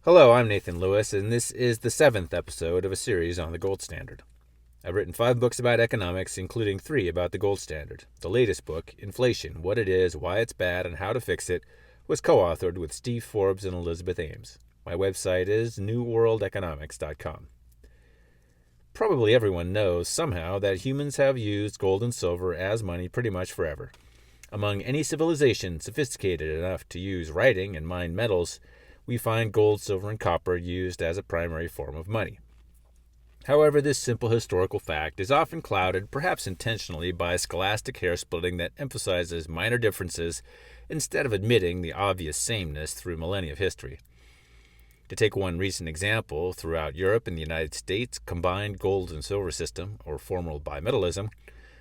Hello, I'm Nathan Lewis, and this is the 7th episode of a series on the gold standard. I've written 5 books about economics, including 3 about the gold standard. The latest book, Inflation, What It Is, Why It's Bad, and How to Fix It, was co-authored with Steve Forbes and Elizabeth Ames. My website is newworldeconomics.com. Probably everyone knows somehow that humans have used gold and silver as money pretty much forever. Among any civilization sophisticated enough to use writing and mine metals, we find gold, silver, and copper used as a primary form of money. However, this simple historical fact is often clouded, perhaps intentionally, by scholastic hair-splitting that emphasizes minor differences instead of admitting the obvious sameness through millennia of history. To take one recent example, throughout Europe and the United States, combined gold and silver system, or formal bimetallism,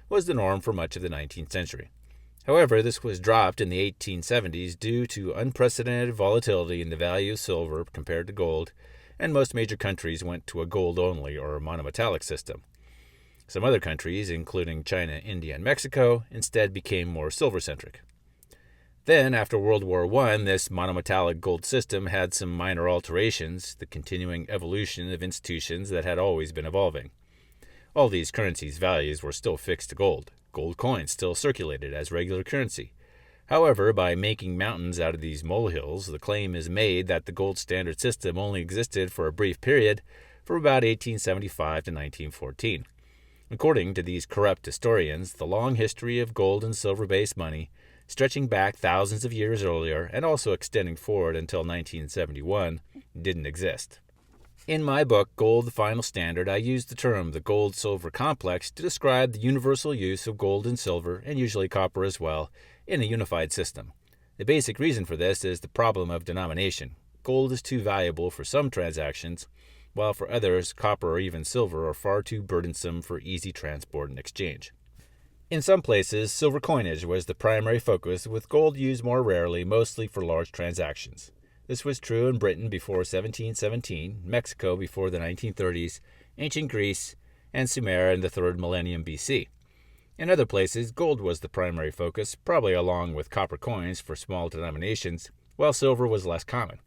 was the norm for much of the 19th century. However, this was dropped in the 1870s due to unprecedented volatility in the value of silver compared to gold, and most major countries went to a gold-only or monometallic system. Some other countries, including China, India, and Mexico, instead became more silver-centric. Then, after World War I, this monometallic gold system had some minor alterations, the continuing evolution of institutions that had always been evolving. All these currencies' values were still fixed to gold. Gold coins still circulated as regular currency. However, by making mountains out of these molehills, the claim is made that the gold standard system only existed for a brief period, from about 1875 to 1914. According to these corrupt historians, the long history of gold and silver-based money, stretching back thousands of years earlier and also extending forward until 1971, didn't exist. In my book, Gold, the Final Standard, I use the term the gold-silver complex to describe the universal use of gold and silver, and usually copper as well, in a unified system. The basic reason for this is the problem of denomination. Gold is too valuable for some transactions, while for others, copper or even silver are far too burdensome for easy transport and exchange. In some places, silver coinage was the primary focus, with gold used more rarely, mostly for large transactions. This was true in Britain before 1717, Mexico before the 1930s, ancient Greece, and Sumer in the 3rd millennium BC. In other places, gold was the primary focus, probably along with copper coins for small denominations, while silver was less common.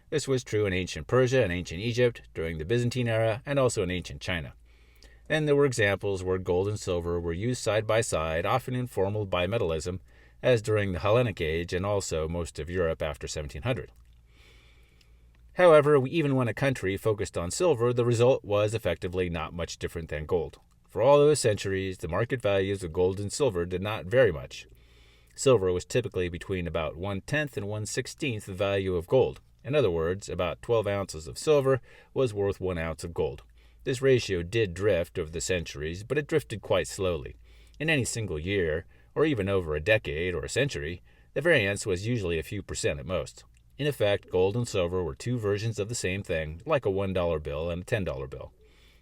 This was true in ancient Persia and ancient Egypt, during the Byzantine era, and also in ancient China. Then there were examples where gold and silver were used side by side, often in formal bimetallism, as during the Hellenic Age and also most of Europe after 1700. However, even when a country focused on silver, the result was effectively not much different than gold. For all those centuries, the market values of gold and silver did not vary much. Silver was typically between about 1/10 and 1/16 the value of gold. In other words, about 12 ounces of silver was worth 1 ounce of gold. This ratio did drift over the centuries, but it drifted quite slowly. In any single year, or even over a decade or a century, the variance was usually a few percent at most. In effect, gold and silver were two versions of the same thing, like a $1 bill and a $10 bill.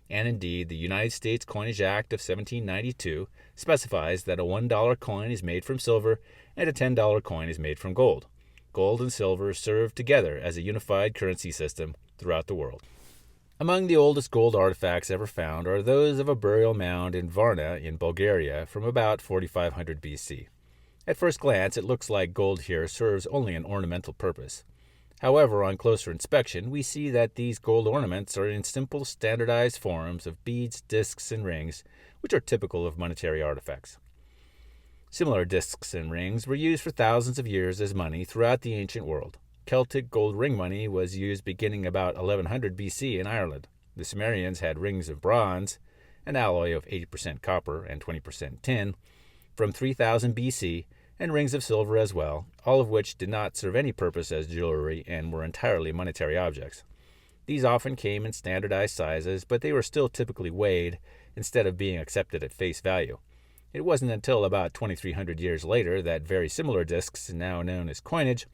And indeed, the United States Coinage Act of 1792 specifies that a $1 coin is made from silver and a $10 coin is made from gold. Gold and silver serve together as a unified currency system throughout the world. Among the oldest gold artifacts ever found are those of a burial mound in Varna in Bulgaria from about 4500 BC. At first glance, it looks like gold here serves only an ornamental purpose. However, on closer inspection, we see that these gold ornaments are in simple, standardized forms of beads, discs, and rings, which are typical of monetary artifacts. Similar discs and rings were used for thousands of years as money throughout the ancient world. Celtic gold ring money was used beginning about 1100 BC in Ireland. The Sumerians had rings of bronze, an alloy of 80% copper and 20% tin, from 3000 BC, and rings of silver as well, all of which did not serve any purpose as jewelry and were entirely monetary objects. These often came in standardized sizes, but they were still typically weighed instead of being accepted at face value. It wasn't until about 2300 years later that very similar discs, now known as coinage,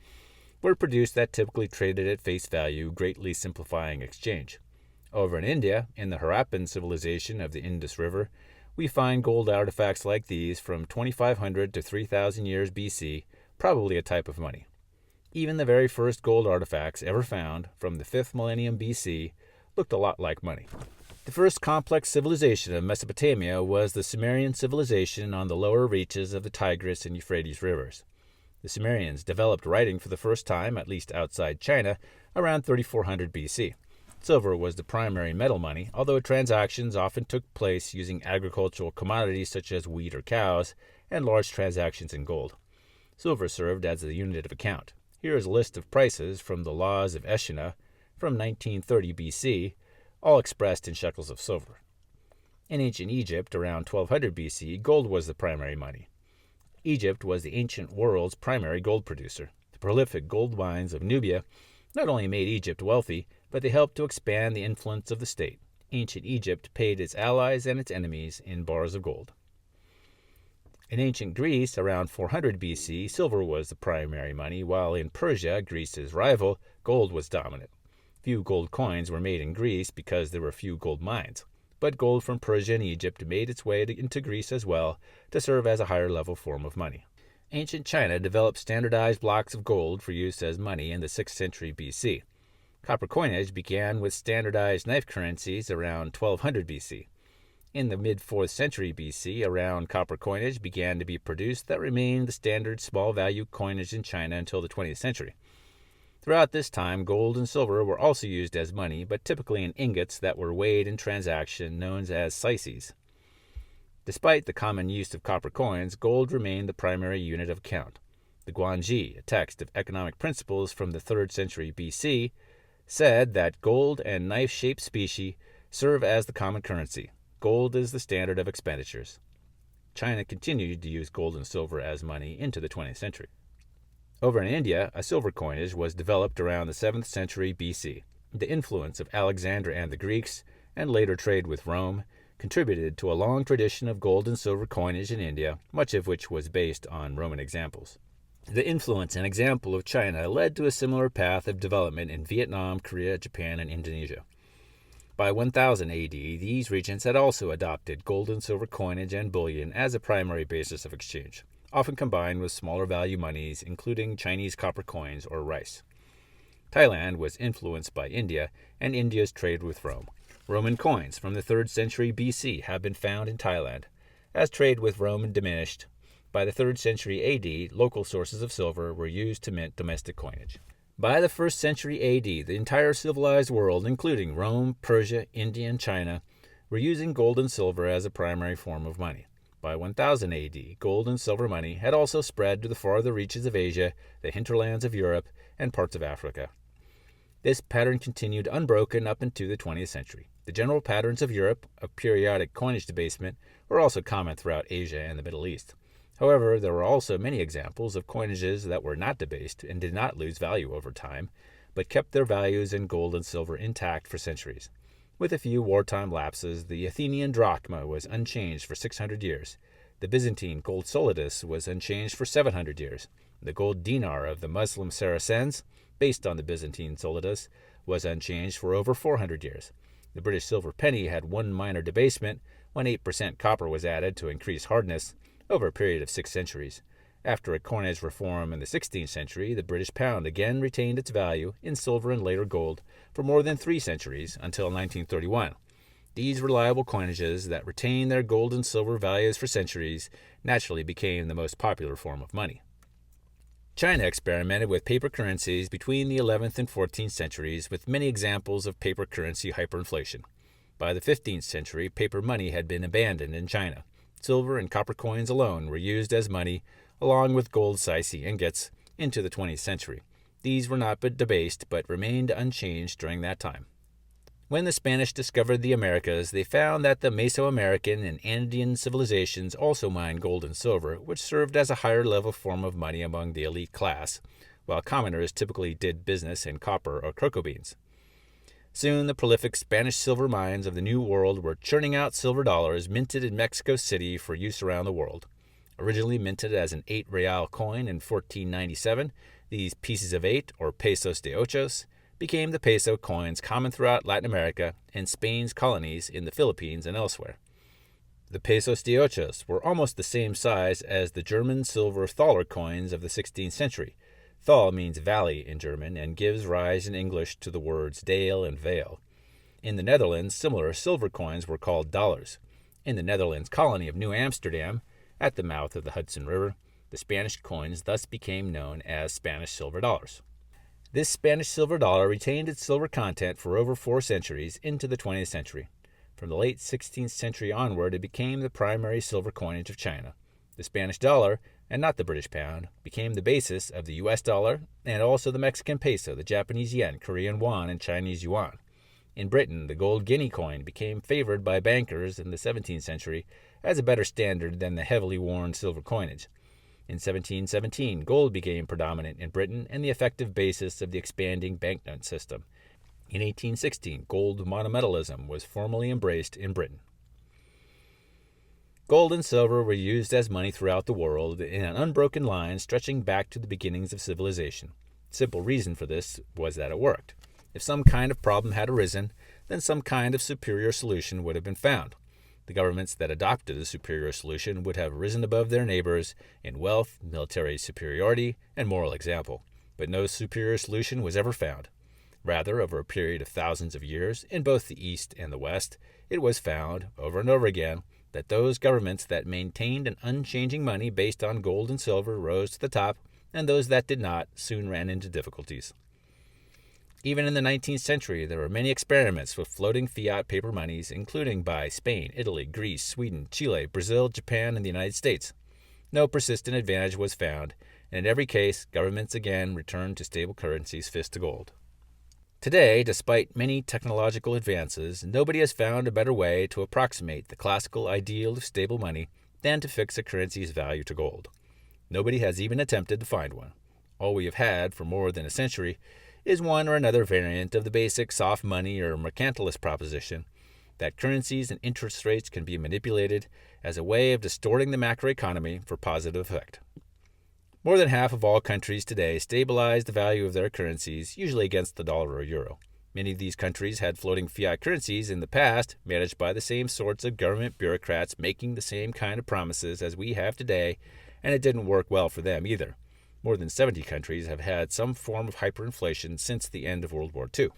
were produced that typically traded at face value, greatly simplifying exchange. Over in India, in the Harappan civilization of the Indus River, we find gold artifacts like these from 2500 to 3000 years BC, probably a type of money. Even the very first gold artifacts ever found, from the 5th millennium BC, looked a lot like money. The first complex civilization of Mesopotamia was the Sumerian civilization on the lower reaches of the Tigris and Euphrates rivers. The Sumerians developed writing for the first time, at least outside China, around 3400 BC. Silver was the primary metal money, although transactions often took place using agricultural commodities such as wheat or cows, and large transactions in gold. Silver served as the unit of account. Here is a list of prices from the Laws of Eshina from 1930 BC, all expressed in shekels of silver. In ancient Egypt, around 1200 BC, gold was the primary money. Egypt was the ancient world's primary gold producer. The prolific gold mines of Nubia not only made Egypt wealthy, but they helped to expand the influence of the state. Ancient Egypt paid its allies and its enemies in bars of gold. In ancient Greece, around 400 BC, silver was the primary money, while in Persia, Greece's rival, gold was dominant. Few gold coins were made in Greece because there were few gold mines, but gold from Persia and Egypt made its way into Greece as well to serve as a higher-level form of money. Ancient China developed standardized blocks of gold for use as money in the 6th century BC. Copper coinage began with standardized knife currencies around 1200 BC. In the mid-4th century BC, around copper coinage began to be produced that remained the standard small-value coinage in China until the 20th century. Throughout this time, gold and silver were also used as money, but typically in ingots that were weighed in transaction known as syces. Despite the common use of copper coins, gold remained the primary unit of account. The Guanji, a text of economic principles from the 3rd century BC, said that gold and knife-shaped specie serve as the common currency. Gold is the standard of expenditures. China continued to use gold and silver as money into the 20th century. Over in India, a silver coinage was developed around the 7th century BC. The influence of Alexander and the Greeks, and later trade with Rome, contributed to a long tradition of gold and silver coinage in India, much of which was based on Roman examples. The influence and example of China led to a similar path of development in Vietnam, Korea, Japan, and Indonesia. By 1000 AD, these regions had also adopted gold and silver coinage and bullion as a primary basis of exchange, often combined with smaller value monies, including Chinese copper coins or rice. Thailand was influenced by India and India's trade with Rome. Roman coins from the 3rd century BC have been found in Thailand. As trade with Rome diminished, by the 3rd century AD, local sources of silver were used to mint domestic coinage. By the 1st century AD, the entire civilized world, including Rome, Persia, India, and China, were using gold and silver as a primary form of money. By 1000 AD, gold and silver money had also spread to the farther reaches of Asia, the hinterlands of Europe, and parts of Africa. This pattern continued unbroken up into the 20th century. The general patterns of Europe, of periodic coinage debasement, were also common throughout Asia and the Middle East. However, there were also many examples of coinages that were not debased and did not lose value over time, but kept their values in gold and silver intact for centuries. With a few wartime lapses, the Athenian drachma was unchanged for 600 years. The Byzantine gold solidus was unchanged for 700 years. The gold dinar of the Muslim Saracens, based on the Byzantine solidus, was unchanged for over 400 years. The British silver penny had one minor debasement when 8% copper was added to increase hardness over a period of 6 centuries. After a coinage reform in the 16th century, the British pound again retained its value in silver and later gold for more than 3 centuries until 1931. These reliable coinages that retained their gold and silver values for centuries naturally became the most popular form of money. China experimented with paper currencies between the 11th and 14th centuries, with many examples of paper currency hyperinflation. By the 15th century, paper money had been abandoned in China. Silver and copper coins alone were used as money, along with gold syce ingots, into the 20th century. These were not debased, but remained unchanged during that time. When the Spanish discovered the Americas, they found that the Mesoamerican and Andean civilizations also mined gold and silver, which served as a higher-level form of money among the elite class, while commoners typically did business in copper or cocoa beans. Soon, the prolific Spanish silver mines of the New World were churning out silver dollars minted in Mexico City for use around the world. Originally minted as an 8-real coin in 1497, these pieces of 8, or pesos de ochos, became the peso coins common throughout Latin America and Spain's colonies in the Philippines and elsewhere. The pesos de ochos were almost the same size as the German silver thaler coins of the 16th century. Thal means valley in German and gives rise in English to the words dale and vale. In the Netherlands, similar silver coins were called dollars. In the Netherlands colony of New Amsterdam, at the mouth of the Hudson River, The Spanish coins thus became known as Spanish silver dollars. This Spanish silver dollar retained its silver content for over 4 centuries into the 20th century. From the late 16th century onward, it became the primary silver coinage of China. The Spanish dollar, and not the British pound, became the basis of the US dollar and also the Mexican peso, the Japanese yen, Korean won, and Chinese yuan. In Britain, the gold guinea coin became favored by bankers in the 17th century as a better standard than the heavily worn silver coinage. In 1717, gold became predominant in Britain and the effective basis of the expanding banknote system. In 1816, gold monometallism was formally embraced in Britain. Gold and silver were used as money throughout the world in an unbroken line stretching back to the beginnings of civilization. The simple reason for this was that it worked. If some kind of problem had arisen, then some kind of superior solution would have been found. The governments that adopted a superior solution would have risen above their neighbors in wealth, military superiority, and moral example, but no superior solution was ever found. Rather, over a period of thousands of years, in both the East and the West, it was found, over and over again, that those governments that maintained an unchanging money based on gold and silver rose to the top, and those that did not soon ran into difficulties. Even in the 19th century, there were many experiments with floating fiat paper monies, including by Spain, Italy, Greece, Sweden, Chile, Brazil, Japan, and the United States. No persistent advantage was found, and in every case, governments again returned to stable currencies fist to gold. Today, despite many technological advances, nobody has found a better way to approximate the classical ideal of stable money than to fix a currency's value to gold. Nobody has even attempted to find one. All we have had for more than a century is one or another variant of the basic soft money or mercantilist proposition that currencies and interest rates can be manipulated as a way of distorting the macroeconomy for positive effect. More than half of all countries today stabilize the value of their currencies, usually against the dollar or euro. Many of these countries had floating fiat currencies in the past, managed by the same sorts of government bureaucrats making the same kind of promises as we have today, and it didn't work well for them either. More than 70 countries have had some form of hyperinflation since the end of World War II.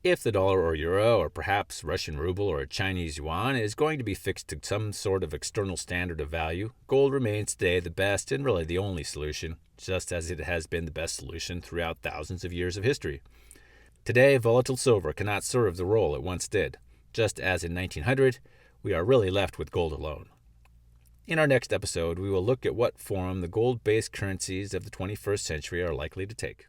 If the dollar or euro, or perhaps Russian ruble or Chinese yuan, is going to be fixed to some sort of external standard of value, gold remains today the best and really the only solution, just as it has been the best solution throughout thousands of years of history. Today, volatile silver cannot serve the role it once did. Just as in 1900, we are really left with gold alone. In our next episode, we will look at what form the gold-based currencies of the 21st century are likely to take.